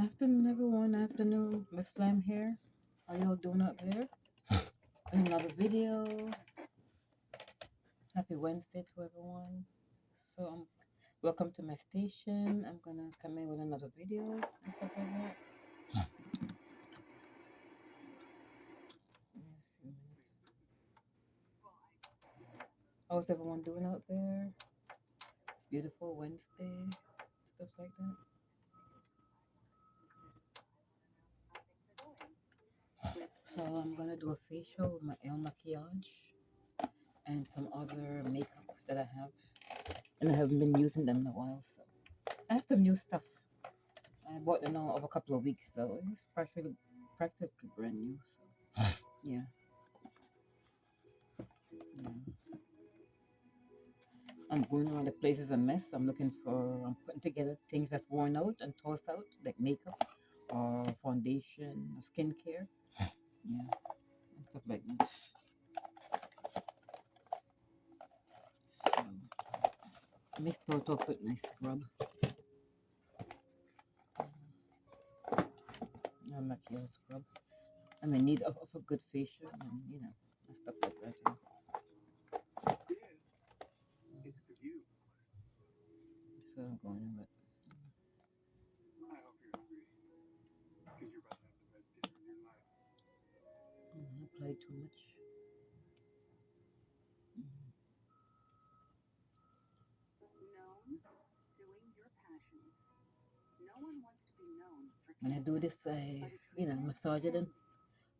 Afternoon, everyone. Afternoon, Miss Slime here. How y'all doing out there? Another video. Happy Wednesday to everyone. Welcome to my station. I'm gonna come in with another video and stuff like that. Give me a few minutes. How's everyone doing out there? It's beautiful Wednesday, stuff like that. So I'm gonna do a facial with my El Maquillage and some other makeup that I have, and I haven't been using them in a while. So I have some new stuff. I bought them now over a couple of weeks, so it's practically brand new. So yeah, yeah. I'm going around the place is a mess. I'm putting together things that's worn out and tossed out, like makeup or foundation or skincare. Yeah, and stuff like that. So let me start off with my scrub. Maquillage scrub. I'm in need of a good facial and and stuff like that. So I'm going in with apply too much. Mhm. When I do this, I massage it in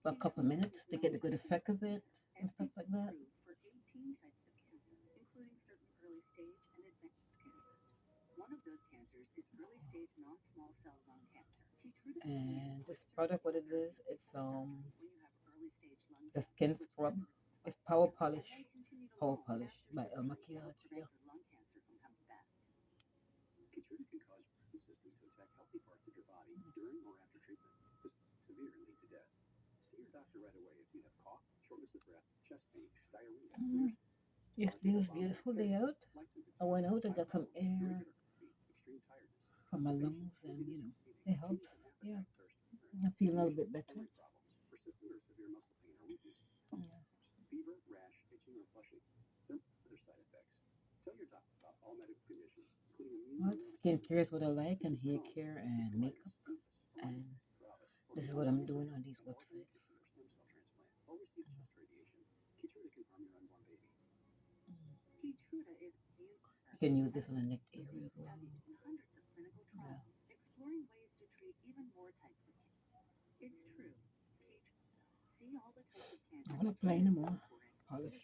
for a couple of minutes to get a good effect of it and stuff like that. And this product, what it is, it's the skin scrub. It's power polish by El Maquillage. Yeah. Mm. Yesterday was a beautiful day out. I went out and got some air from my lungs, and it helps. Yeah, I feel a little bit better. Yeah. Well, skincare is what I like, and hair care and makeup, and this is what I'm doing on these websites. Mm. You can use this on the neck area as well. Yeah. I want to apply anymore polish.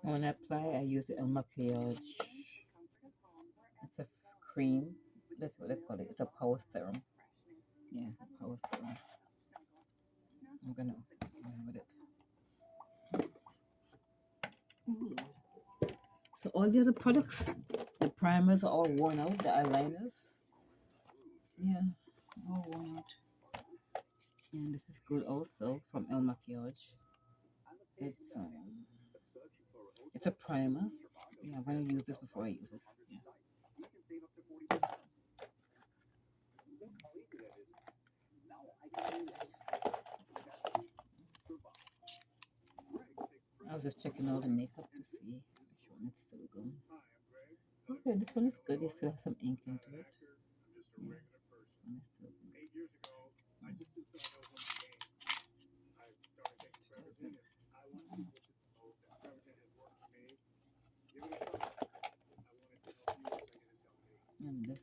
When I apply, I use it on maquillage. It's a cream. That's what they call it. It's a power serum. Yeah, a power serum. I'm gonna run with it. Ooh. So all the other products, the primers are all worn out. The eyeliners, yeah, all worn out. And this is good also from El Maquillage. It's um, it's a primer. Yeah, I'm gonna use this before I use this. Yeah. I was just checking all the makeup to see which one is still good. Okay, this one is good. It still has some ink into it. Yeah, this one is still good. Still good. And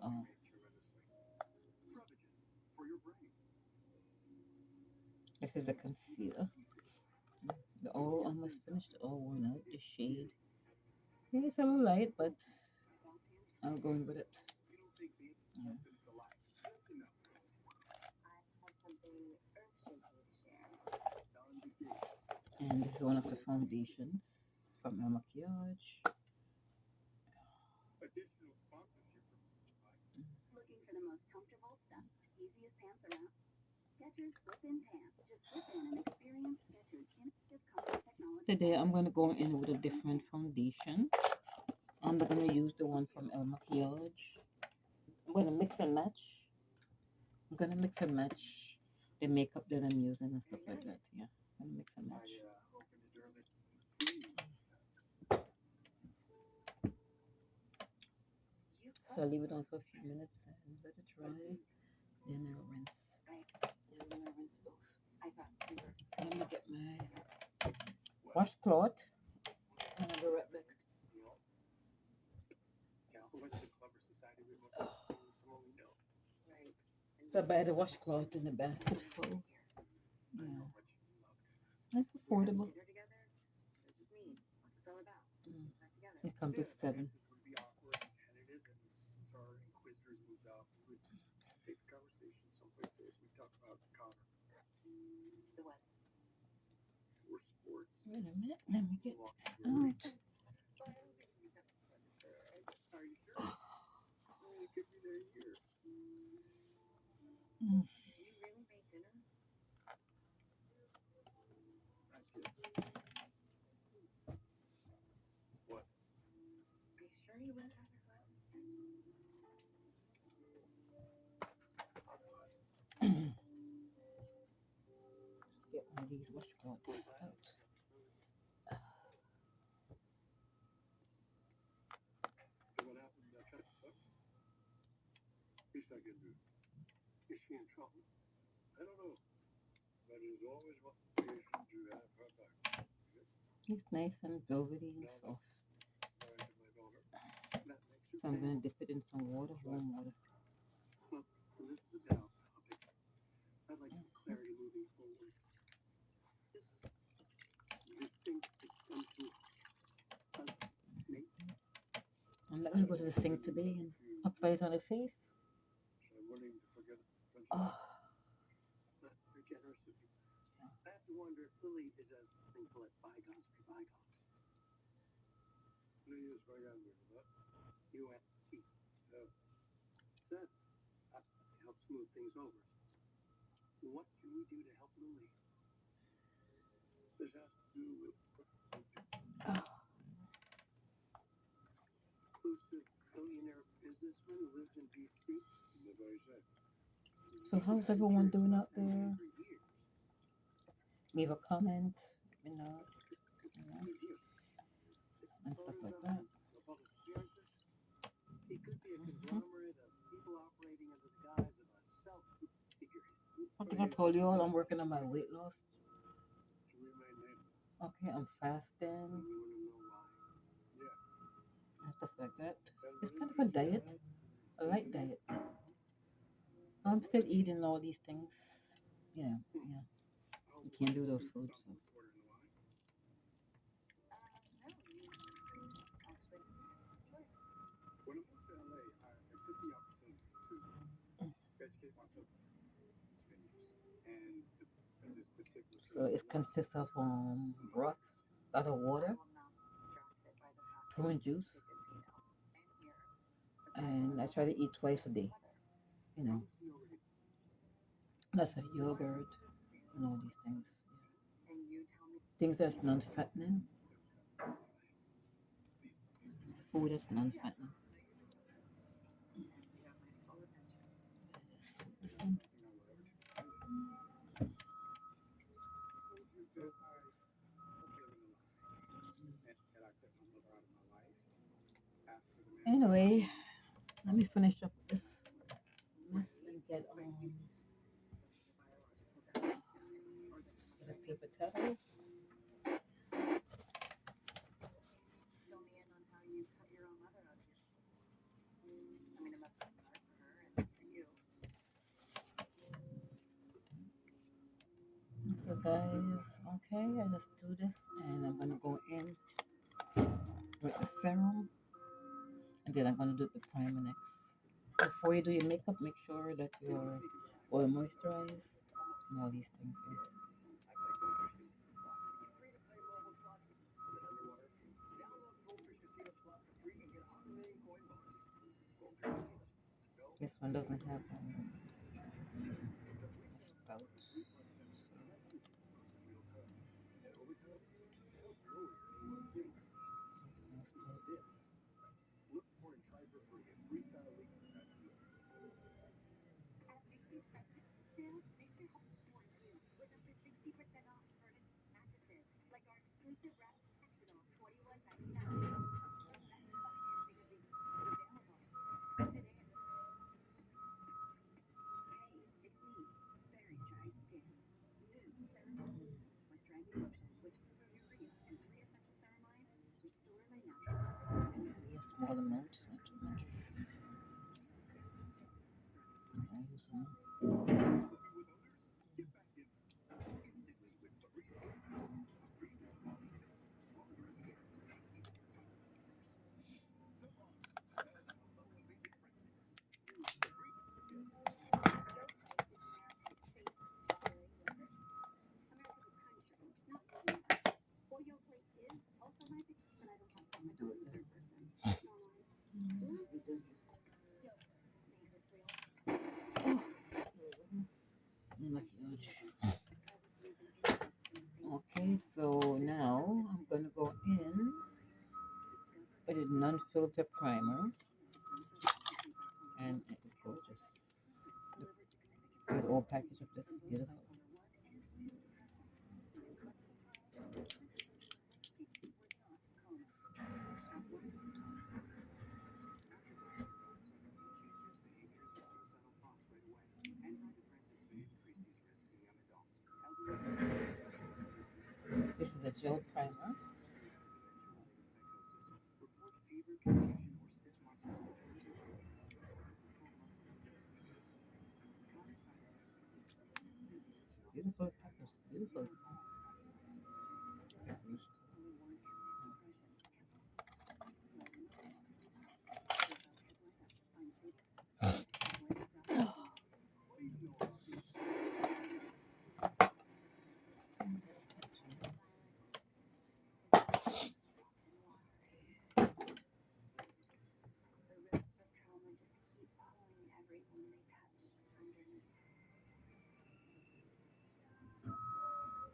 uh, this is the concealer. They're all almost finished, all worn out. The shade, yeah, it's a little light, but I'm going with it. Yeah. And this is one of the foundations. from El Maquillage. Today I'm going to go in with a different foundation. I'm not going to use the one from El Maquillage. I'm going to mix and match. I'm going to mix and match the makeup that I'm using and stuff like that. Yeah, I'm going to mix and match. So I'll leave it on for a few minutes and let it dry. Then I'll rinse. Then I'll rinse it off. Let me get my washcloth and I'll be right back. So I buy the washcloth in the basket full. Yeah. That's affordable. Mm. It comes to 7. Wait a minute, let me get this out. Mm. Get one of these washcloths out. It's nice and velvety and soft. So I'm going to dip it in some water, warm water. I'm not going to go to the sink today and apply it on the face. Oh. Oh. So how's everyone doing out there? Leave a comment, you know, and stuff like that. Mhm. I think I told you all I'm working on my weight loss. Okay, I'm fasting and stuff like that. It's kind of a diet, a light diet. I'm still eating all these things. Yeah, yeah. You can't do those foods. So. So it consists of broth, a lot of water, prune juice, and I try to eat twice a day. You know, lots of yogurt and all these things. Things that's non-fattening, food that's non-fattening. Listen. Anyway, let me finish up this mess and get a paper towel. So guys, okay, I just do this and I'm gonna go in with the serum and then I'm gonna do the primer next. Before you do your makeup, make sure that you're oil moisturized and all these things here. This one doesn't have a spout. So, no spout. Maybe a small amount, not too much. I use some. Do it there. Maquillage. Okay, so now I'm gonna go in with a non-filter primer, and it's gorgeous. The whole package of this is beautiful. This is a gel primer. Beautiful package, beautiful.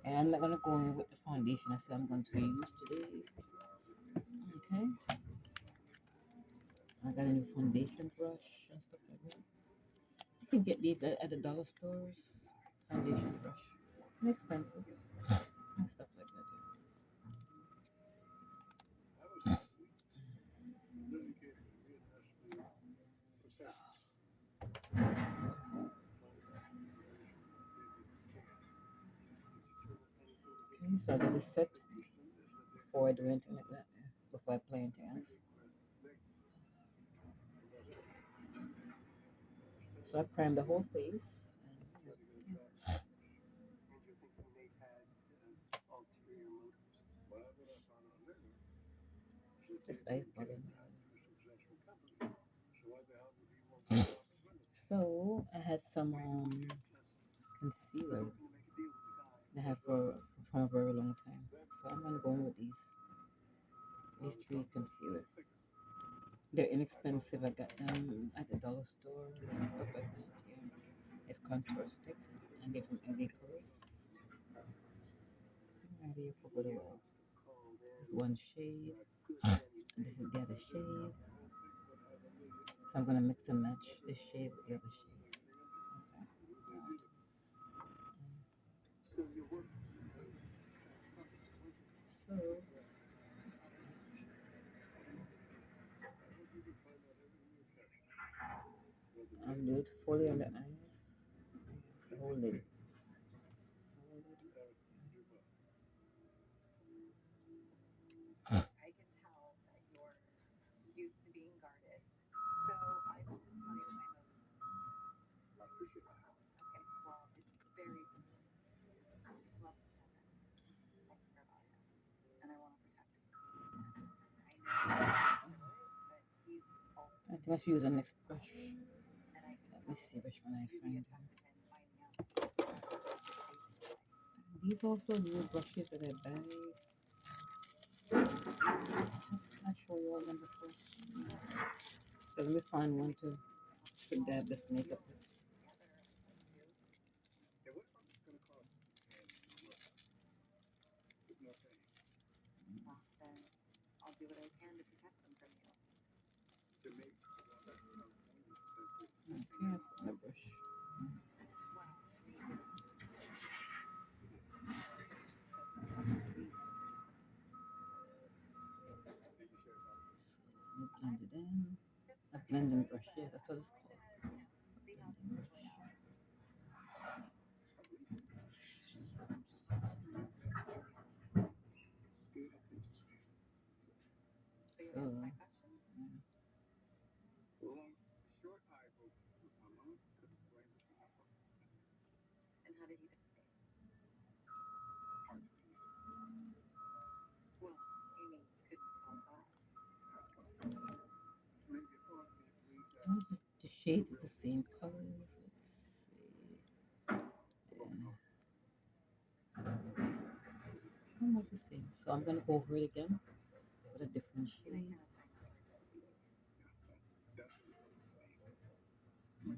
And I'm not gonna go in with the foundation I said I'm going to use today. Okay. I got a new foundation brush and stuff like that. You can get these at the dollar stores. Foundation brush. Inexpensive. And stuff like that. Okay, so I got this set before I do anything like that. Before I play anything else. So I primed the whole face. And this ice bothering me. So I had some concealer that I have for a very long time. So I'm gonna go in with these three concealer. They're inexpensive. I got them at the dollar store and stuff like that. Yeah, it's contour stick, and they're from LA Colors. Right here for good well. This is one shade, and this is the other shade. So I'm gonna mix and match this shade with the other shade. Okay. So I'll do it fully on the eyes, the whole lid. I think I should use the next brush. Let me see which one I find. These also new brushes that I buy. I'll show you all them before. So let me find one to to dab this makeup with. Okay, my brush. So let me blend it in. A blending brush, yeah, that's what it's called. Blending brush. So, yeah. Oh, the shades is the same colors. Let's see. Yeah, almost the same. So I'm gonna go over it again with a different shade. Mm.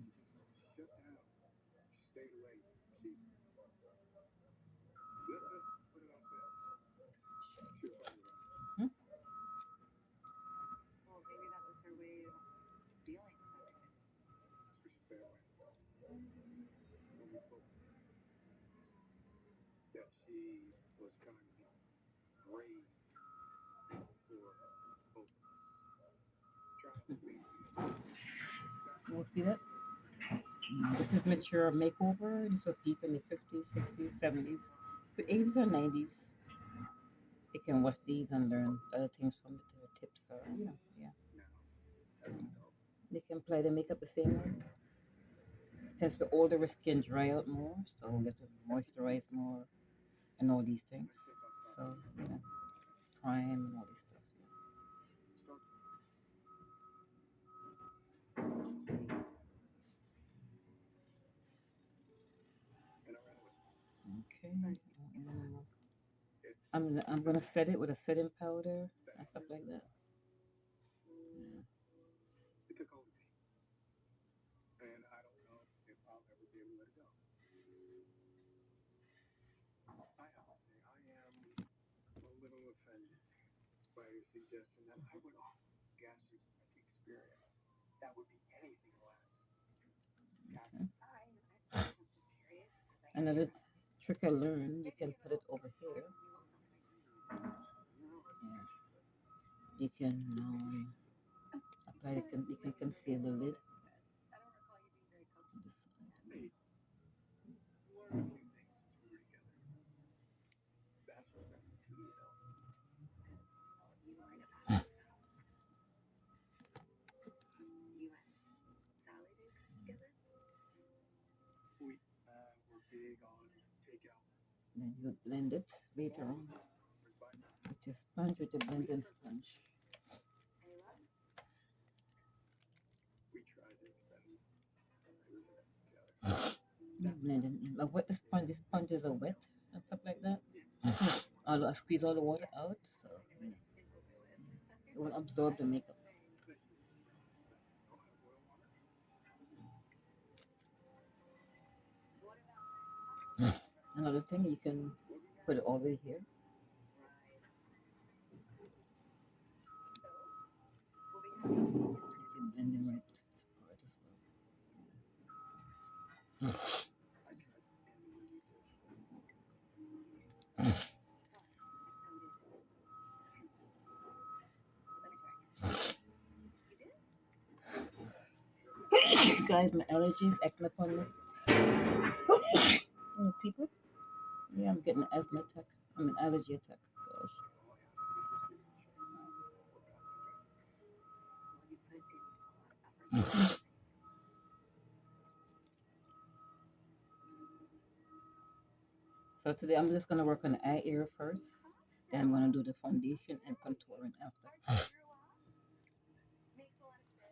Mhm. You see that? This is mature makeover. These were people in the 50s, 60s, 70s, 80s, or 90s. They can watch these and learn other things from it, or tips, or yeah. They can apply the makeup the same way. Since we're older, our skin dry out more, so we have to moisturize more and all these things. So prime and all this stuff. Okay. I'm gonna set it with a setting powder and stuff like that. Yeah. Okay. Another trick I learned, you can put it over here. Yeah. You can apply the you can conceal the lid on this side. Then you blend it later on with your sponge, with the blending sponge. You blend it in. But wet the sponges are wet and stuff like that. I squeeze all the water out, so it will absorb the makeup. Another thing, you can put it all over here. You can blend in right this part as well. Guys, my allergies acting upon me. People. Yeah, I'm getting an asthma attack. I'm an allergy attack. Gosh. So today I'm just gonna work on the eye area first. Then I'm gonna do the foundation and contouring after.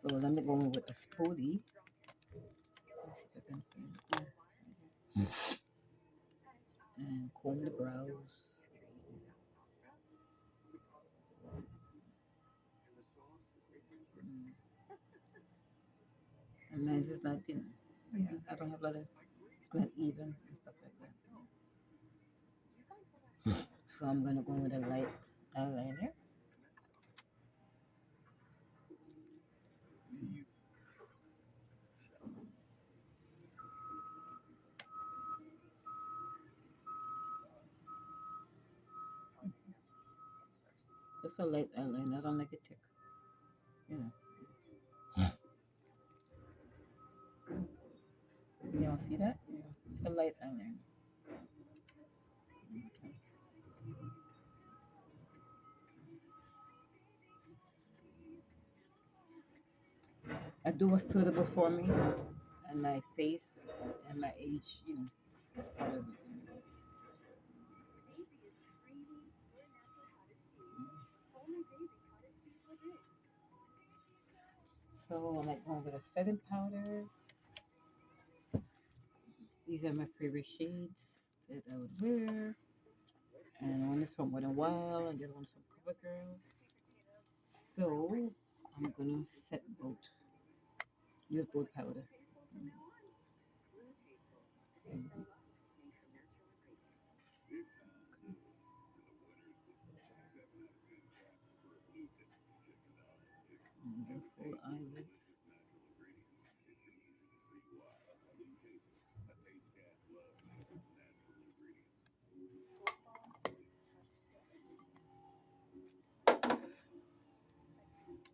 So let me go in with a spoolie. Let's see if I can find it. And comb the brows. Mine's is not, yeah, I don't have a lot of, it's not even and stuff like that. So I'm gonna go with a light eyeliner. It's a light eyeliner. I don't like it thick. You know. You don't see that? Yeah. It's a light eyeliner. Okay. I do what's suitable for me and my face and my age. That's part of it. So I'm like going with a setting powder. These are my favorite shades that I would wear. And one is from Wet n Wild, and the other one's from CoverGirl. So I'm gonna set both. Use both powder. Mm. The full eyelids.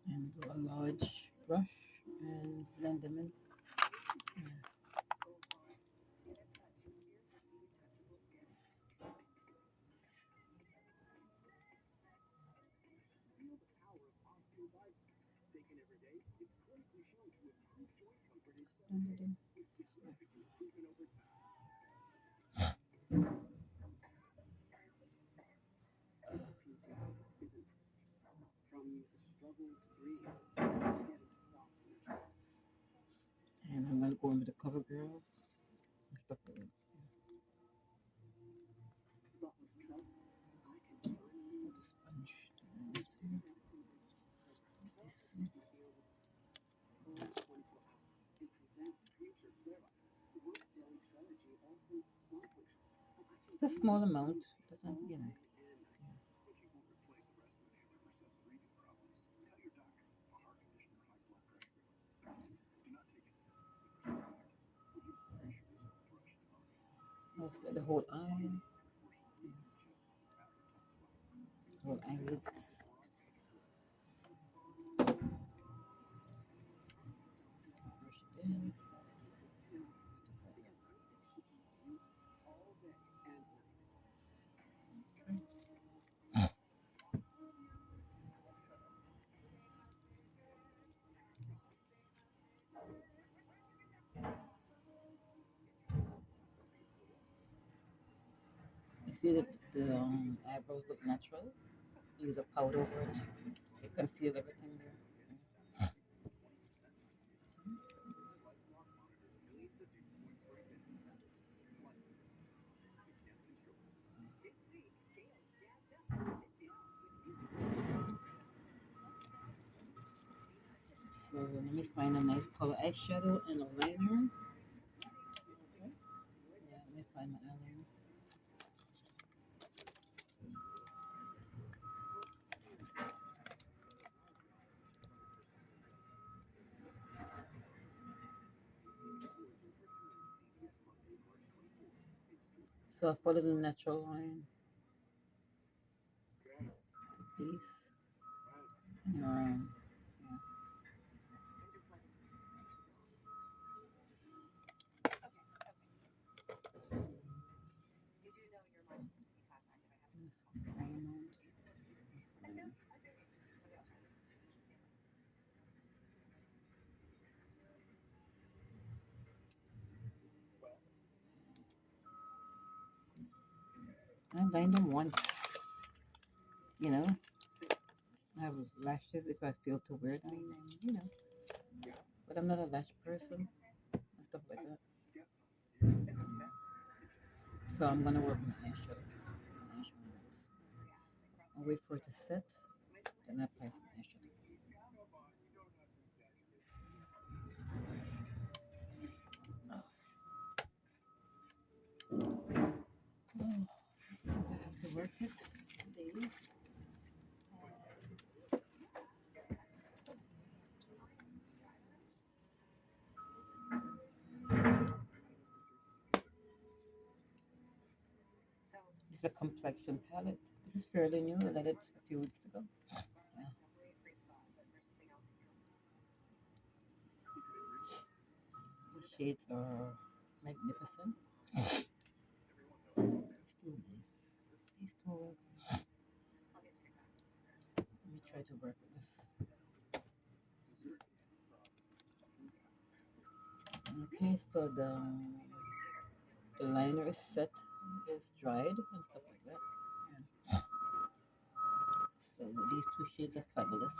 And do a large brush and blend them in. Yeah. Blend it in. And I'm gonna go in with the CoverGirl and stuff like that. With the sponge. It's a small amount. Doesn't. Also the whole eye, whole eyelids. Brush it in. Stuff like that. Okay. You see that the eyebrows look natural. Use a powder over it. It conceals everything there. So let me find a nice color eyeshadow and a liner. Okay. Yeah, let me find my eyeliner. So I follow the natural line, the base, and around. Yeah. This is all amount. I line them once. You know, I have lashes if I feel to wear them, and. But I'm not a lash person and stuff like that. So I'm gonna work on the eyeshadow. An eyeshadow next. I'll wait for it to set, then I apply some eyeshadow. work it today. This is a complexion palette. This is fairly new. I got it a few weeks ago. Yeah. The shades are magnificent. These two nice. These two are, let me try to work with this. Okay, so the liner is set, is dried and stuff like that. Yeah. So these two shades are fabulous.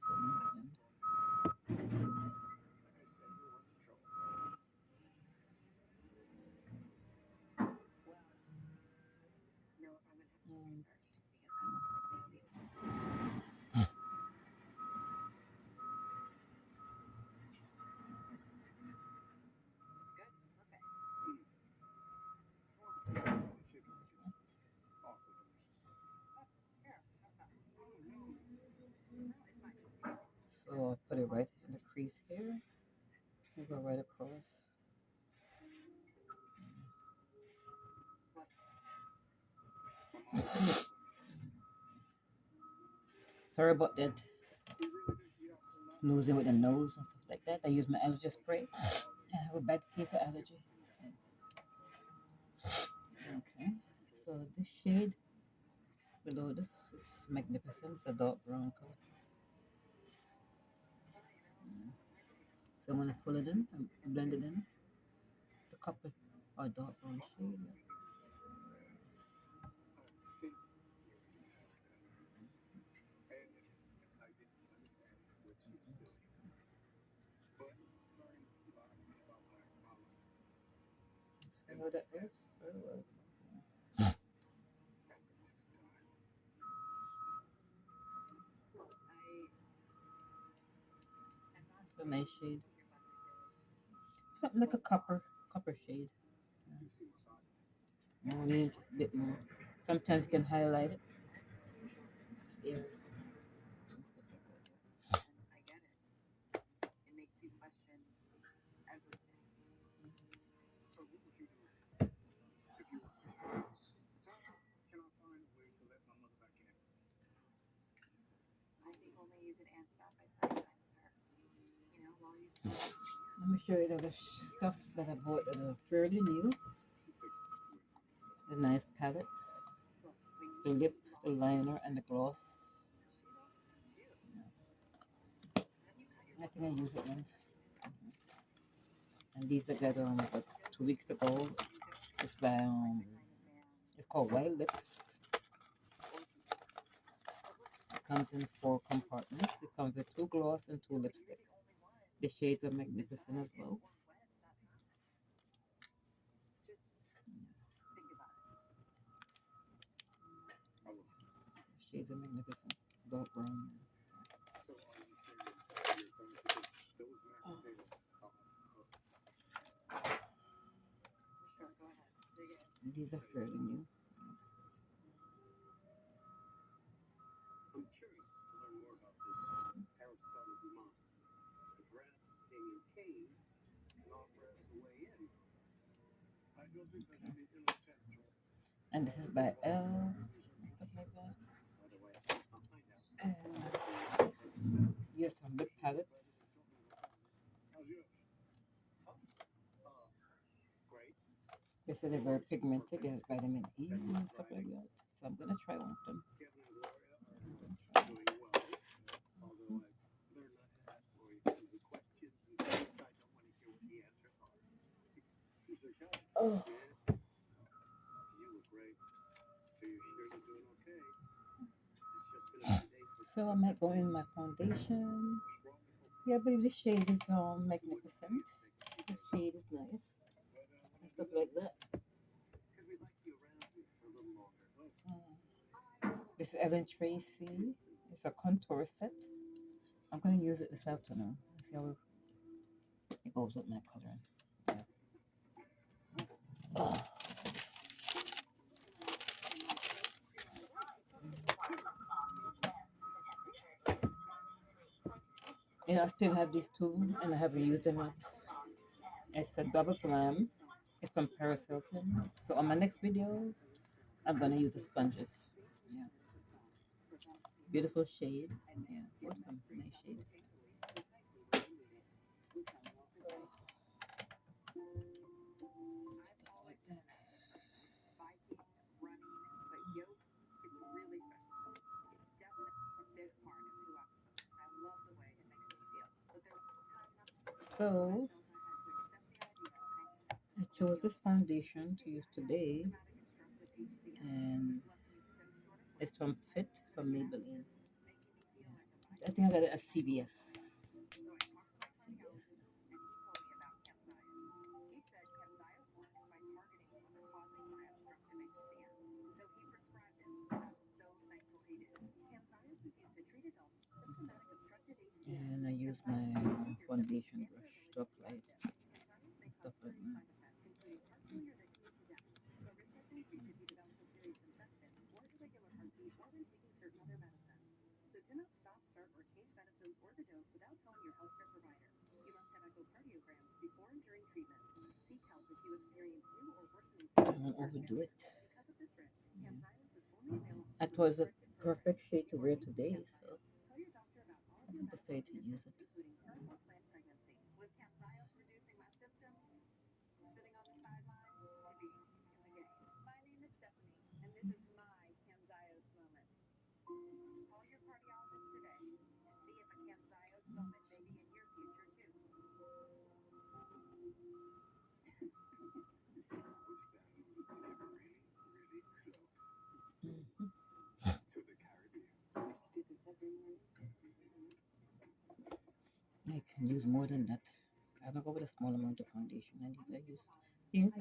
So um, so I put it right in the crease here. I go right across. Sorry about that. Snoozing with the nose and stuff like that. I use my allergy spray. I have a bad case of allergy. Okay. So this shade below this is magnificent. It's a dark brown color. So I'm gonna fill it in and blend it in. The copper or dark brown shade. See how that works? Very well. It's a nice shade. Something like a copper shade. No need a bit more. Sometimes you can highlight it. This area and stuff like that. Let me show you the other stuff that I bought that are fairly new. A nice palette, the lip, the liner, and the gloss. I think I used it once. And these I got like 2 weeks ago. It's by it's called White Lips. It comes in 4 compartments. It comes with 2 gloss and 2 lipstick. The shades are magnificent as well. Shades are magnificent. Dark brown. Oh, these are fairly new. And this is by L and stuff like that. And here's some lip palettes. They say they're very pigmented. It has vitamin E and stuff like that. So I'm gonna try one of them. Oh. So I might go in my foundation. Yeah, I believe the shade is magnificent. The shade is nice and stuff like that. This is Evan Tracy. It's a contour set. I'm gonna use it this afternoon. See how it goes with my coloring. Yeah. Oh. Yeah, I still have these two, and I haven't used them yet. It's a double glam. It's from Paris Hilton. So on my next video, I'm gonna use the sponges. Yeah, beautiful shade. Yeah, both of them nice shade. Stuff like that. So I chose this foundation to use today, and it's from Fit from Maybelline. I think I got it at CVS. And I use my foundation brush to apply it and stuff like that. I won't overdo it. Yeah. I thought it was a perfect shade to wear today, so I decided to use it. Mhm. I can use more than that. I don't go with a small amount of foundation. I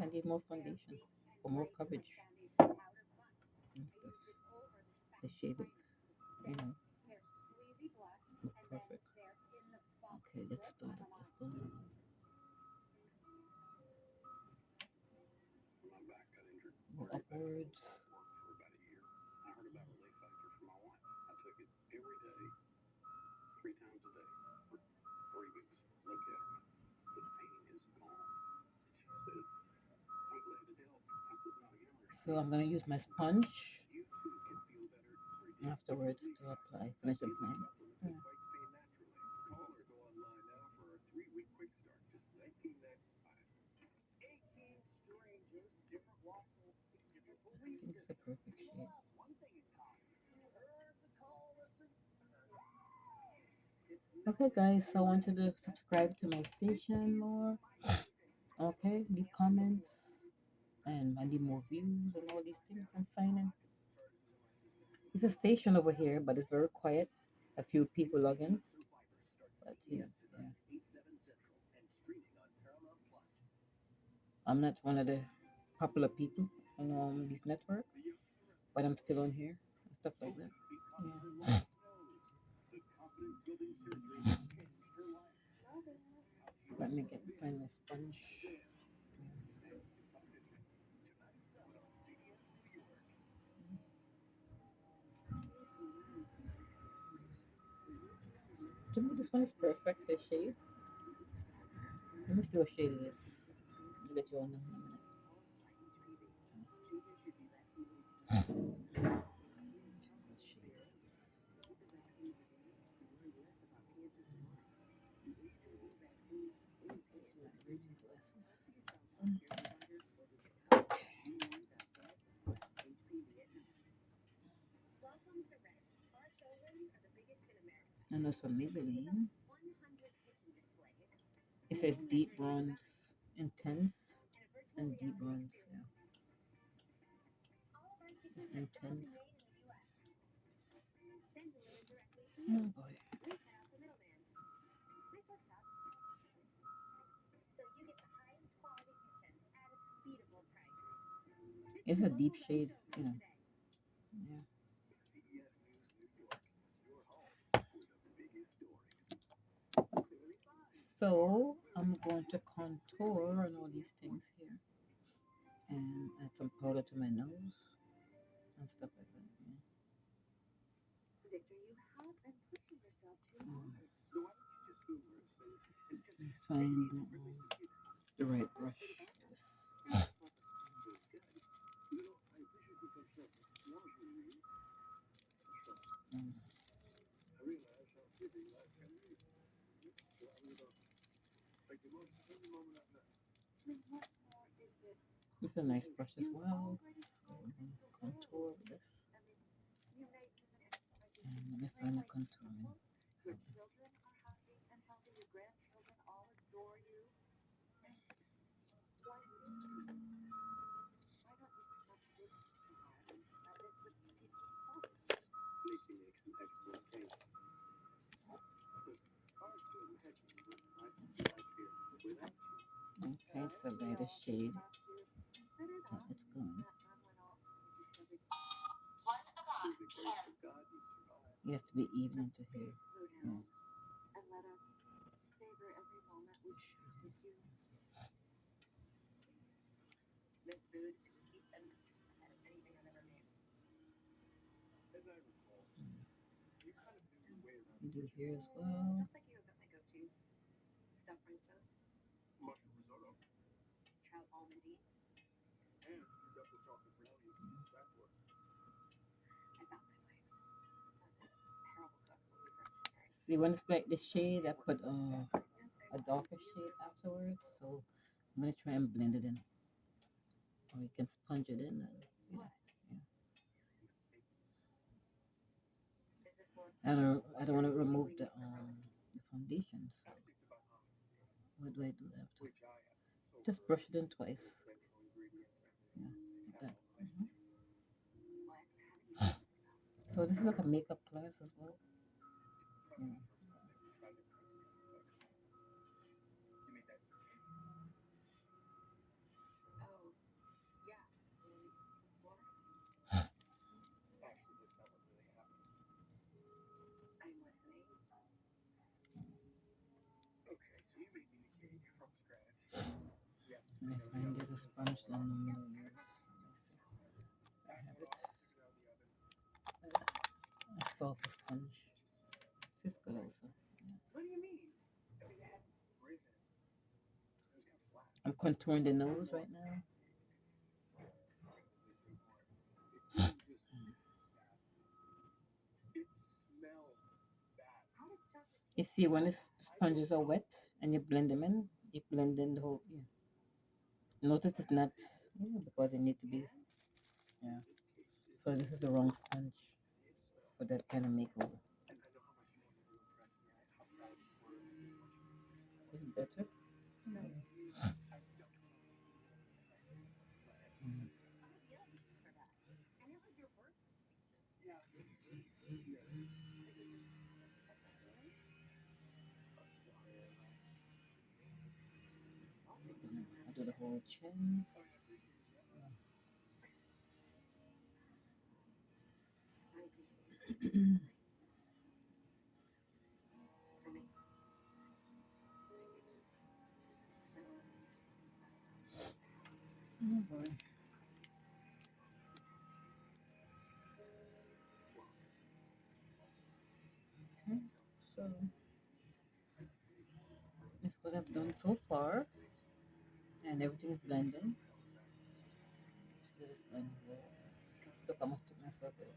need more foundation for more coverage and stuff. The shade look perfect. Okay, let's start it. Let's go in. Go upwards. So I'm gonna use my sponge afterwards to apply, finish applying. Yeah. I think it's a perfect shade. Okay, guys, so I want you to subscribe to my station more. Okay, leave comments, and I need more views and all these things. I'm signing. It's a station over here, but it's very quiet. A few people log in, but yeah. I'm not one of the popular people on this network, but I'm still on here and stuff like that. Yeah. Let me find my sponge. To me, this one is perfect. The shade. Let me see what shade it is. I'll let you all know in a minute. What shade is this? It's my reading glasses. And it's from Maybelline. It says deep bronze, intense, and deep bronze. Yeah, it's intense. Oh boy, it's a deep shade. Yeah. So I'm going to contour and all these things here, and add some powder to my nose and stuff like that. Yeah. Mm. find the right brush for this. Mm, This is a nice brush as well. So I'm going to contour this. And let me find the contouring. Okay, so lighter shade. It's going. It has to be even into here. Yeah. You do here as well. See, when it's like the shade, I put a darker shade afterwards. So I'm gonna try and blend it in, or you can sponge it in. And, yeah. I don't want to remove the foundation. So what do I do after? Just brush it in twice. Yeah, like that. So this is like a makeup class as well. Yeah. And if I can get a sponge, then I'm gonna use. Let's see. I have it. A soft sponge. This is good also. I'm contouring the nose right now. You see, when the sponges are wet and you blend them in, you blend in the whole. Yeah. Notice it's not because it need to be. Yeah. So this is the wrong sponge for that kind of makeover. This is better. Mm. I do the whole chin. Oh boy. Okay. So that's what I've done so far, and everything is blending. See this blend there. Look, I must took myself there.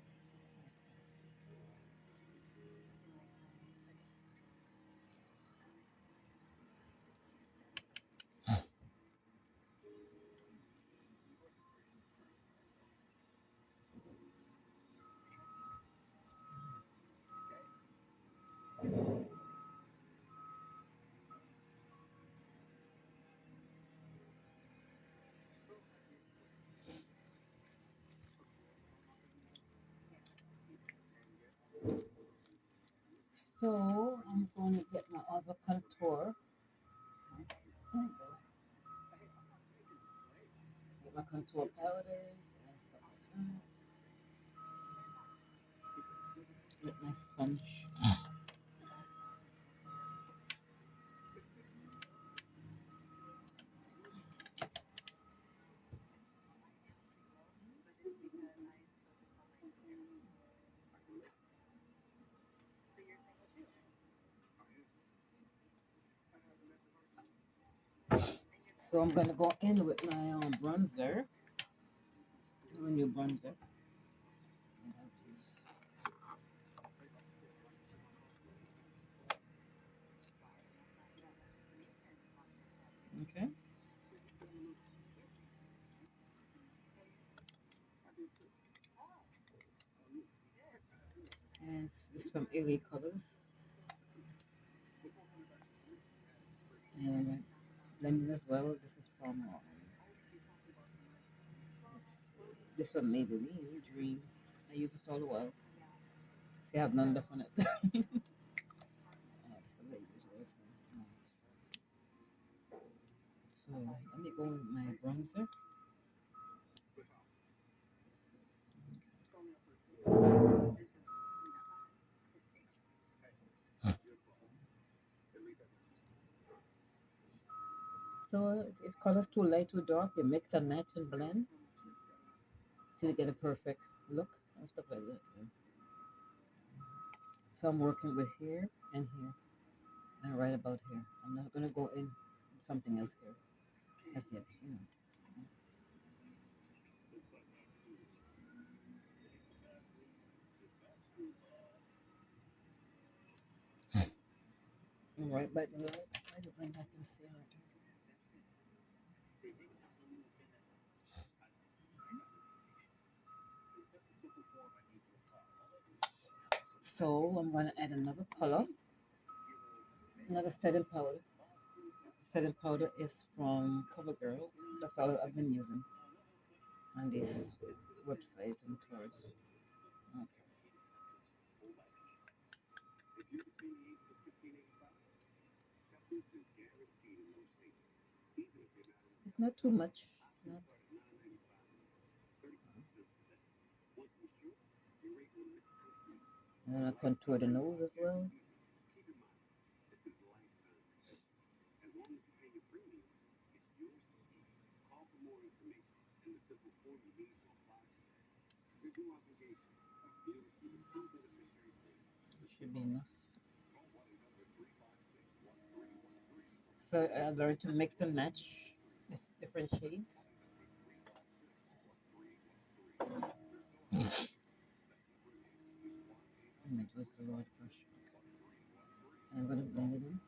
So I'm going to get my other contour. Oh, boy. Get my contour powders and stuff like that. Get my sponge. So I'm gonna go in with my bronzer, my new bronzer. And I'll use- Okay, and this is from LA Colors, and blending as well. This is from let's see, this one Maybelline Dream. I use this all the while. See, I have none left on it. That's the way I use all the time. So let me go with my bronzer. So if color's too light, too dark, you mix and match and blend till you get a perfect look and stuff like that. Yeah. So I'm working with here and here and right about here. I'm not gonna go in something else here as yet, you know. Right by the light, right when I can see right here. So I'm gonna add another color, another setting powder. Setting powder is from CoverGirl. That's all I've been using on this website and tours. Okay. It's not too much. Not. I'm gonna contour the nose as well. It should be enough. So I learned to mix and match these different shades. I'm gonna use the large brush. Okay. And I'm gonna blend it in.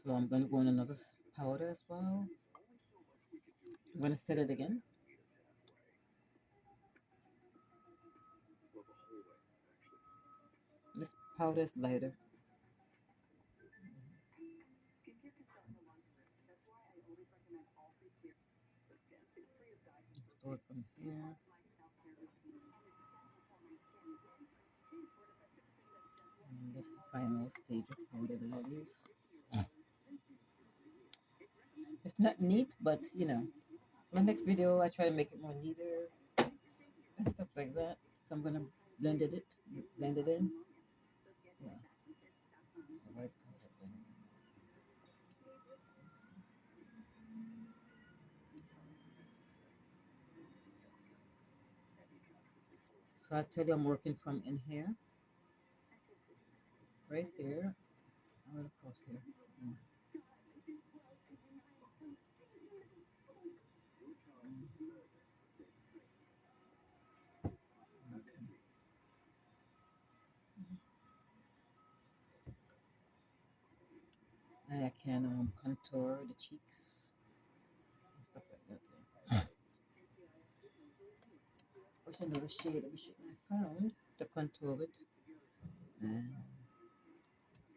So I'm gonna go in another powder as well. I'm gonna set it again. This powder is lighter. Start from here. And this is the final stage of powder that I'll use. It's not neat, but you know, my next video I try to make it more neater and stuff like that. So I'm gonna blend it in. Yeah, the white powder blend. So I tell you, I'm working from in here, right here. I'm gonna cross here. Yeah. Okay. And I can contour the cheeks and stuff like that. Yeah. Which another shade of shade I found to contour it. And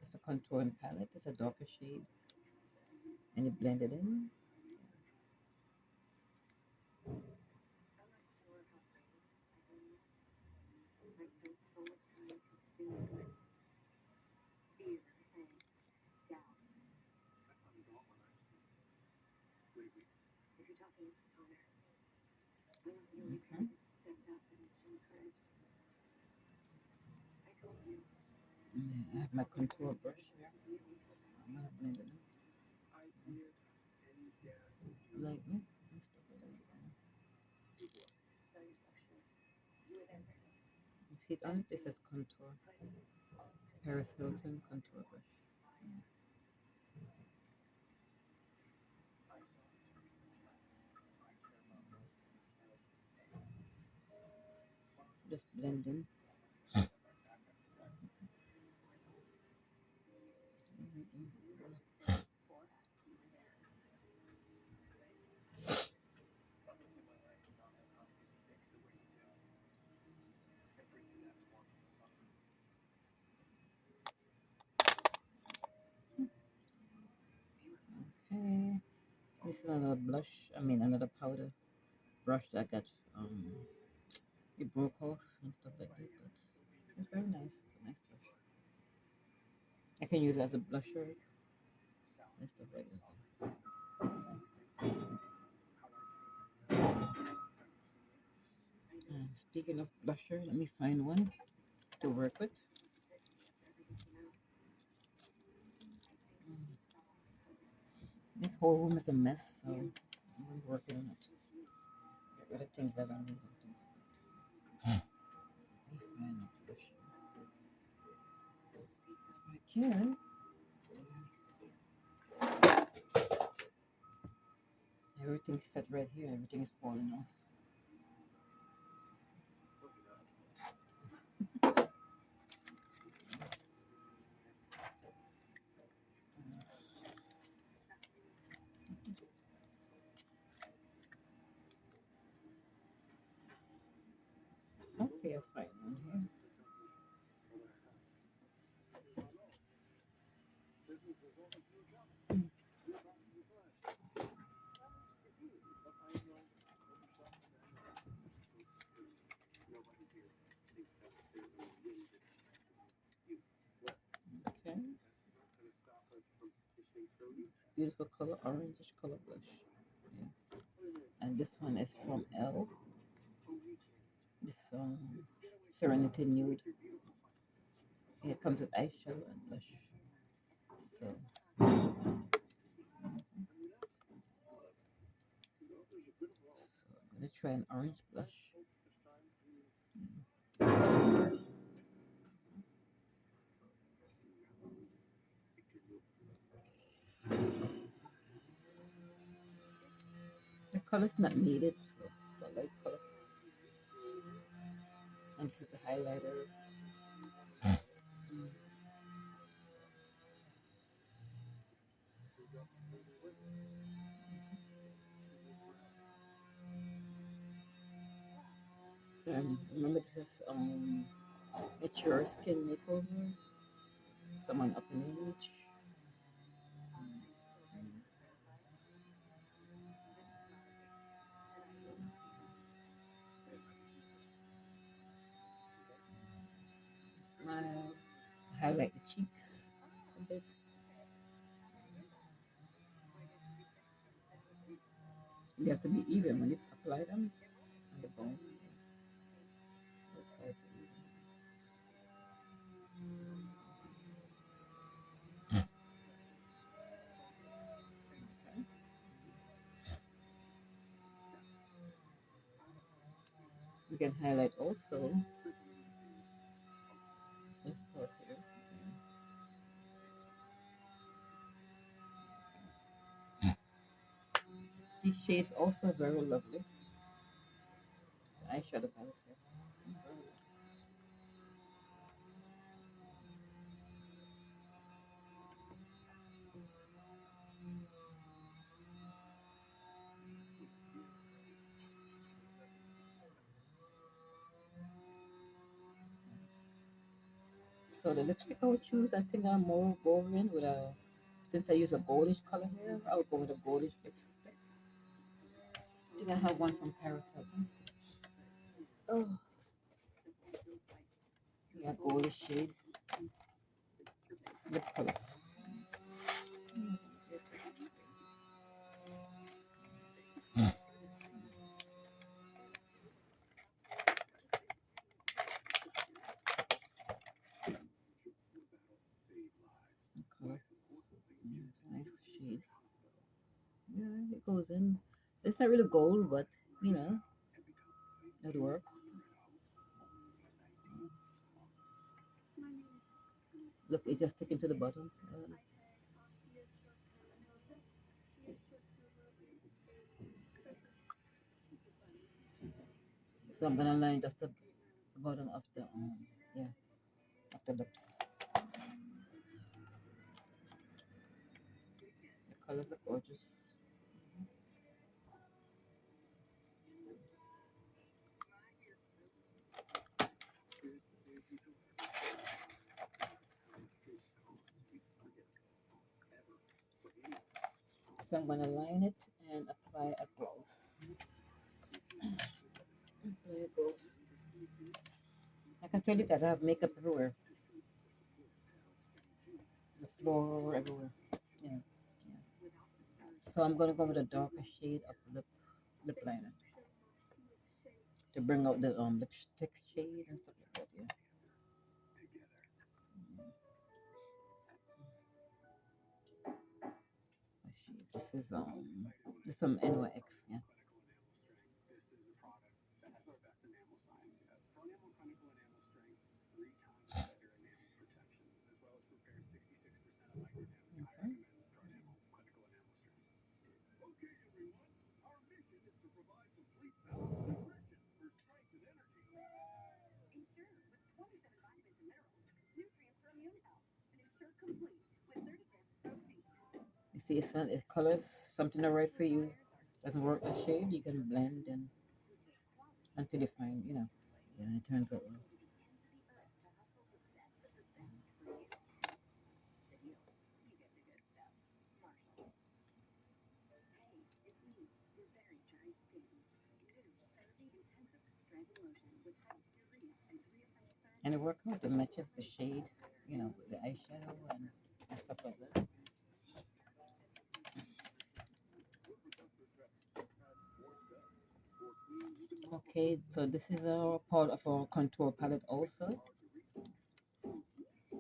it's a contouring palette. It's a darker shade, and you blend it in. Okay. And I have my contour brush here. I'm gonna blend it in. lightly and stuff like that. You see it on it? This says contour. Paris Hilton contour brush. Yeah. Just blending. Okay. This is another blush. I mean, another powder brush that I got. It broke off and stuff like that, but it's very nice. It's a nice brush. I can use it as a blusher and stuff like that. Speaking of blusher, let me find one to work with. This whole room is a mess, so I'm working on it. Get rid of things that I need to do. Let me find a blusher. If I can. Everything's set right here. Everything is falling off. Okay, I'll find one here. Okay. Beautiful color, orangish color blush. Yeah. And this one is from L. This Serenity Nude. It comes with eyeshadow and blush. So I'm gonna try an orange blush. The color's not needed, so it's a light color. And this is the highlighter. Mm. So remember this is mature skin makeover. Someone up in age. Mm. So, smile. Highlight the cheeks a bit. They have to be even when you apply them on the bone. Both sides are even. Okay. You can highlight also this part here. These shades also very lovely. The eyeshadow palettes here. So the lipstick I would choose, I think I'm more going with a, since I use a goldish color here, I would go with a goldish lipstick. I think I have one from Paris Hilton. Oh, yeah, goldish shade lip color. Color. Yeah, nice shade. Yeah, it goes in. It's not really gold, but you know, it'll work. Look, it's just sticking to the bottom. So I'm gonna line just the bottom of the yeah, of the lips. The colors are gorgeous. So I'm gonna line it and apply a gloss. Apply a gloss. I can tell you guys I have makeup everywhere. The floor everywhere. Yeah. Yeah. So I'm gonna go with a darker shade of lip liner to bring out the lipstick shade and stuff like that. Yeah. This is some NYX. Yeah. Okay. You see, it colors something not right for you. Doesn't work the shade. You can blend and until you find, yeah, it turns out well. And it works out. It matches the shade, with the eyeshadow and stuff like that. Okay, so this is a part of our contour palette also.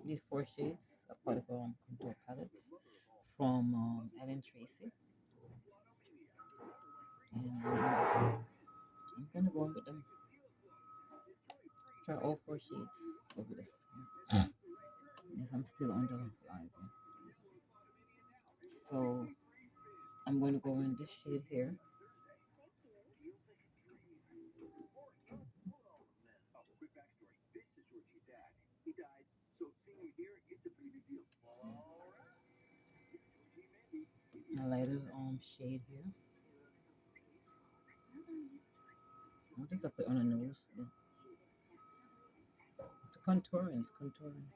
These four shades are part of our contour palette from Ellen Tracy. And I'm gonna go on with them. Try all four shades over this. Yeah. Yes, I'm still on the live. Yeah. So I'm going to go in this shade here. A lighter shade here. I'll just put on the nose. Yeah. It's contouring. It's contouring.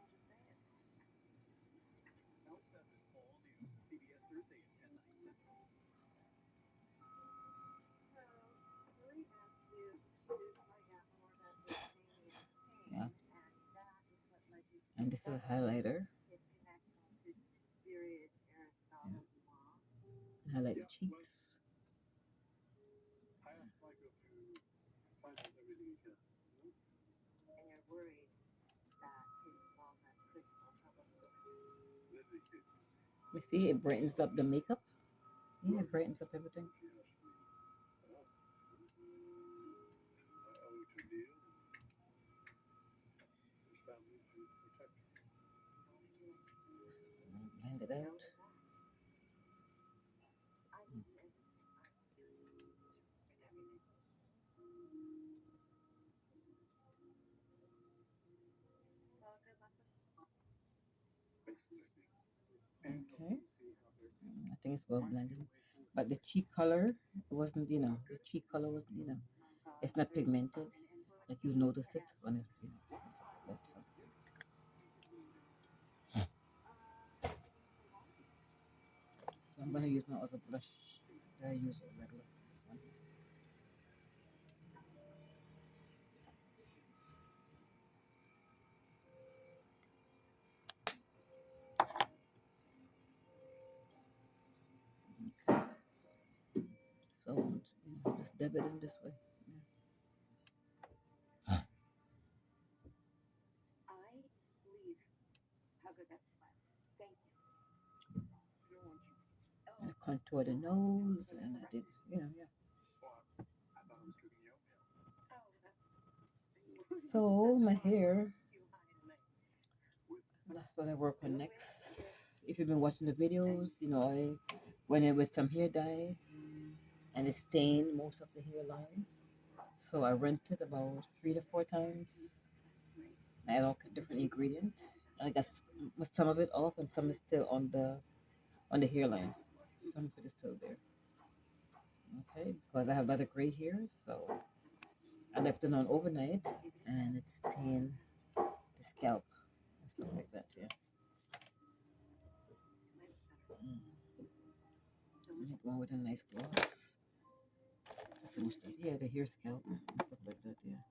Yeah. And this is a highlighter. Yeah. Highlight the cheeks. You see, it brightens up the makeup. Yeah, it brightens up everything. Blend it out. Okay. I think it's well blended. But the cheek color wasn't, the cheek color wasn't, it's not pigmented. Like you notice it when it, that's so I'm gonna use my other blush that I use regular. This one. Okay. So just dab it in this way. Yeah. I contour the nose, and I did, yeah. So my hair, that's what I work on next. If you've been watching the videos, I went in with some hair dye and it stained most of the hairline. So I rinsed it about 3 to 4 times. I add all different ingredients. And I got some of it off and some is still on the hairline. Some of it is still there. Okay, because I have a lot of gray hair, so I left it on overnight and it stained the scalp and stuff like that. Yeah. Mm. Let me go with a nice gloss to finish that. Yeah, the hair scalp and stuff like that. Yeah.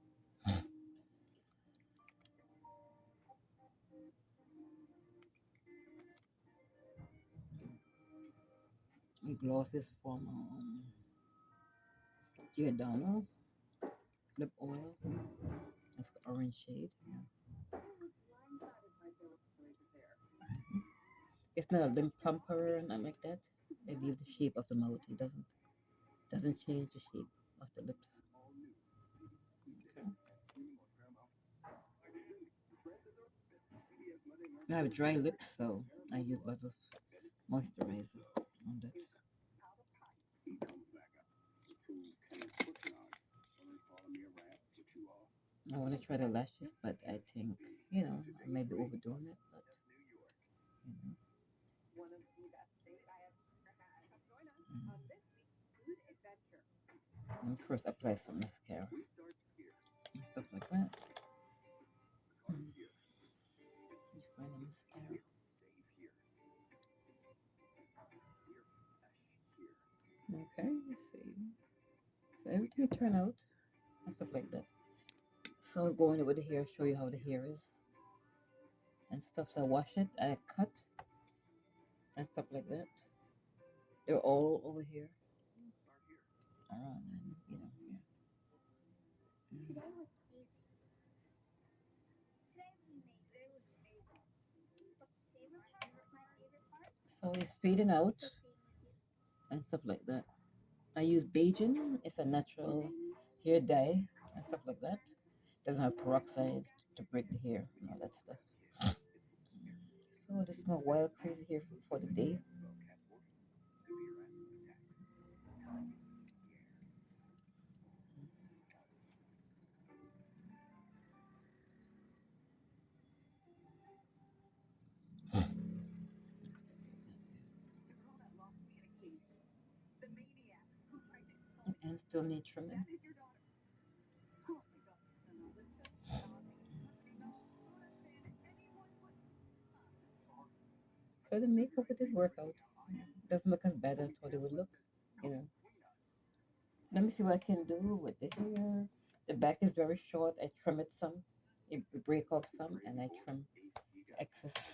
The gloss is from Giordano lip oil. It's the orange shade. Yeah. It's not a lip plumper or nothing like that. It leaves the shape of the mouth. It doesn't change the shape of the lips. Okay. I have dry lips, so I use lots of moisturizer on that. I want to try the lashes, but I think, I may be overdoing it, but, you know. Mm. Let me first apply some mascara and stuff like that. Mm. Let me find the mascara. Okay, let's see. So everything turn out and stuff like that. So going over the hair, show you how the hair is and stuff. So I wash it, I cut and stuff like that. They're all over here. And yeah. Mm. So it's fading out and stuff like that. I use Beijing. It's a natural hair dye and stuff like that. Doesn't have peroxide to break the hair and all that stuff. So this is my wild crazy hair for the day. And still need trimming. So the makeup it did work out. It doesn't look as bad as I thought it would look. You know. Let me see what I can do with the hair. The back is very short. I trim it some. It break off some, and I trim the excess.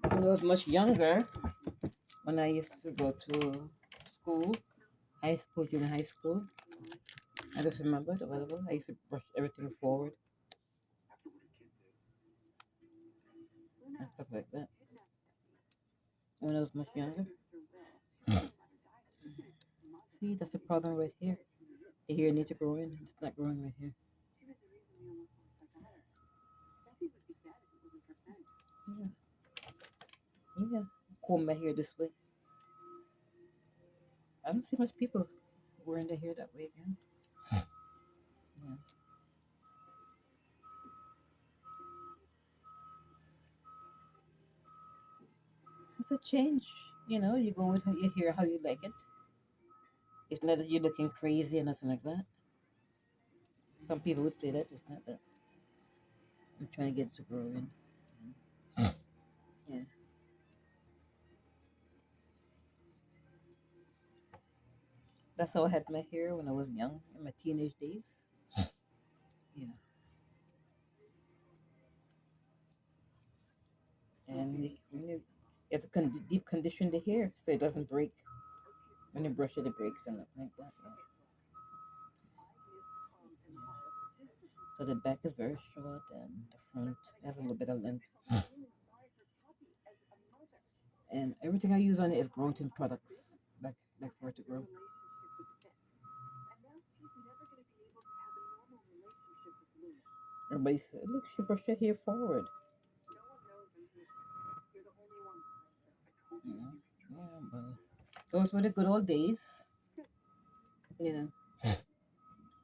When I was much younger, when I used to go to school, high school, junior high school, I just remembered a while ago, I used to brush everything forward and stuff like that. When I was much younger. See, that's the problem right here. The hair needs to grow in. It's not growing right here. Yeah, yeah. Comb my hair this way. I don't see much people wearing their hair that way again. Yeah. It's a change. You go with your hair how you like it. It's not that you're looking crazy or nothing like that. Some people would say that. It's not that. I'm trying to get it to grow in. Yeah. That's how I had my hair when I was young, in my teenage days. Yeah, and you have to deep condition the hair so it doesn't break when you brush it. It breaks and like that. Yeah. So the back is very short and the front has a little bit of length. And everything I use on it is growth products, like for it to grow. Everybody said, "Look, she brushed her hair forward." You know, yeah, but those were the good old days. You know,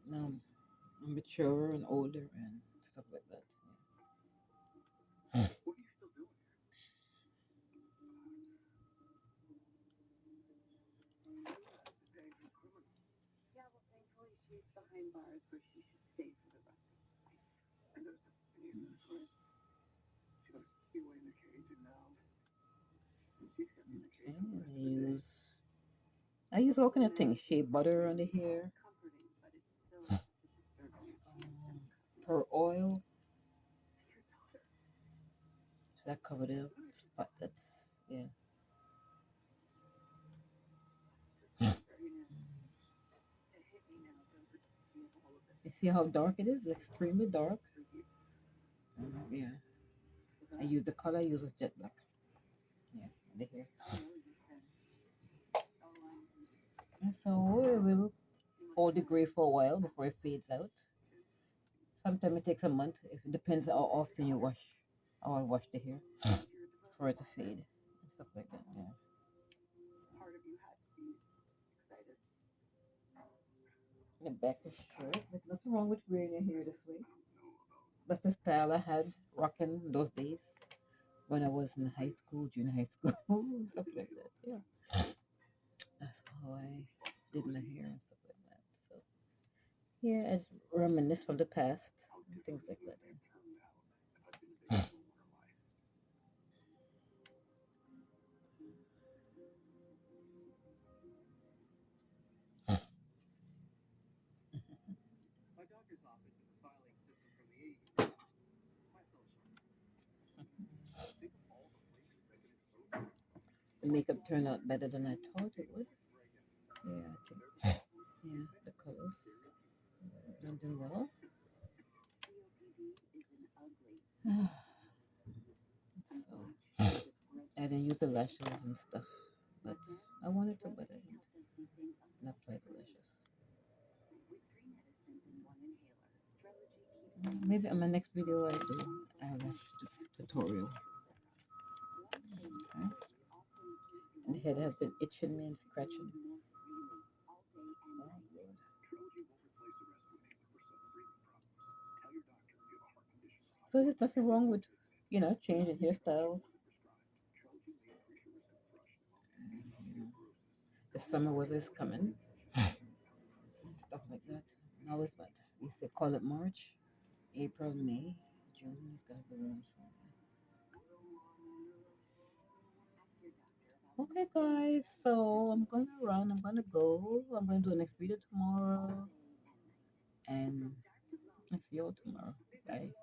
now I'm mature and older and stuff like that. Okay, I use all kind of things. Shea butter on the hair, per oil, so that covered up spot. That's yeah. You see how dark it is? Extremely dark. Yeah. I use the color I use is jet black. Yeah, on the hair. And so it will hold the gray for a while before it fades out. Sometimes it takes a month. It depends how often you wash. How I wash the hair for it to fade and stuff like that. Yeah. The back is short. There's nothing wrong with wearing your hair this way. That's the style I had rocking those days when I was in high school, junior high school, stuff like that. Yeah. That's how I did my hair and stuff like that. So yeah, I just reminisce from the past and things like that. The makeup turned out better than I thought it would. Yeah, I think. Yeah, the colors blending well. So I didn't use the lashes and stuff, but I wanted to, but I didn't. And apply the lashes. Maybe on my next video I do a lash tutorial. Okay. And the head has been itching me and scratching. Oh, Lord. So there's nothing wrong with, changing hairstyles. You know, the summer weather is coming and stuff like that. Now it's what you say, call it March, April, May, June. It's gonna be warm soon. Okay, guys. So I'm gonna run. I'm gonna go. I'm gonna do a next video tomorrow, and I'll see you all tomorrow. Bye.